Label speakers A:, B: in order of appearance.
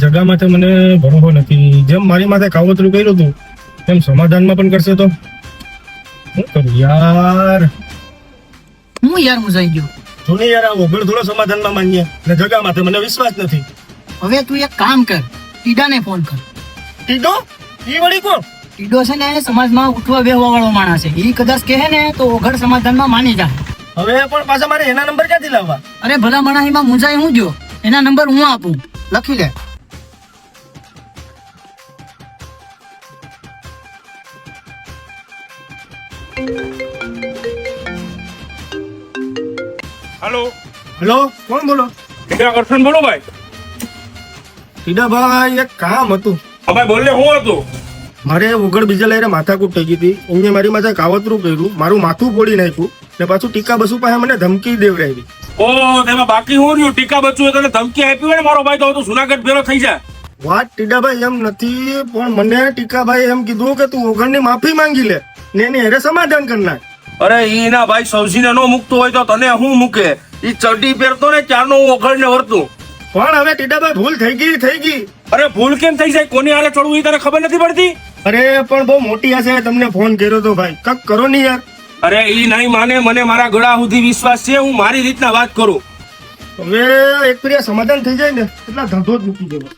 A: જગા માટે મને ભરોસો નથી. જેમ મારી માથે કાવતરું કર્યું હતું તેમ સમાધાનમાં પણ કરશે તો શું કરું યાર?
B: હું યાર મુજાઈ ગયો.
A: જોને યાર, આ વગર થોડો સમાધાનમાં માન્ય ને જગા માથે મને વિશ્વાસ નથી.
B: હવે તું એક કામ કર, ટીડાને ફોન કર.
A: ટીડો ઈ વળી કોણ?
B: ટીડો છે ને સમાજમાં ઉઠવા બેહવા વાળો માણસ છે. ઈ કદાચ કહે ને તો ઓઘડ સમાધાનમાં માની જાય.
A: હવે પણ પાછા મારે એના નંબર ક્યાંથી લાવવા?
B: અરે ભલા માણસમાં મુંજાઈ હું જો, એના નંબર હું આપું, લખી લે.
C: હેલો,
A: હેલો, કોણ બોલો?
C: ટીડા કરશન બોલો ભાઈ.
A: ટીડાભાઈ, એક કામ હતું.
C: હા ભાઈ બોલ ને, શું હતું?
A: મારે ઉગડ બીજા લઈને માથાકૂટ થઈ ગઈ હતી. એમને મારી માથે કાવતરું કર્યું, મારું માથું ફોડી નાખ્યું ને પાછું ટીકા બસુ પાસે મને ધમકી દેવડાવી.
C: ઓ તેમાં બાકી હું રહ્યું? ટીકા બચ્ચું એ તને ધમકી આપી હોય ને મારો ભાઈ, તો તું જુનાગઢ ભેરો થઈ જાય.
A: વાત ટીડાભાઈ એમ નથી, પણ મને ટીકાભાઈ એમ કીધું કે તું ઓગણની માફી માંગી લે ને એની હારે સમાધાન કરી નાખ.
C: અરે ઈ ના ભાઈ, સૌજીને નો મૂકતો હોય તો તને હું મૂકે? ઈ ચડ્ડી પહેરતો ને ત્યારનો હું ઓઘડ ને વર્તું.
A: પણ હવે ટીડાભાઈ ભૂલ થઈ ગઈ.
C: અરે ભૂલ કેમ થઈ જાય? કોની હારે ચડવું એ તને ખબર નથી પડતી?
A: અરે પણ બહુ મોટી હશે, તમને ફોન કર્યો તો ભાઈ, કક કરો ને યાર.
C: અરે ઈ નહીં માને, મને મારા ગળા સુધી વિશ્વાસ છે, હું મારી રીતના વાત કરું.
A: હવે એક ફેરી સમાધાન થઈ જાય ને એટલા ધંધો જ મૂકી દેવો.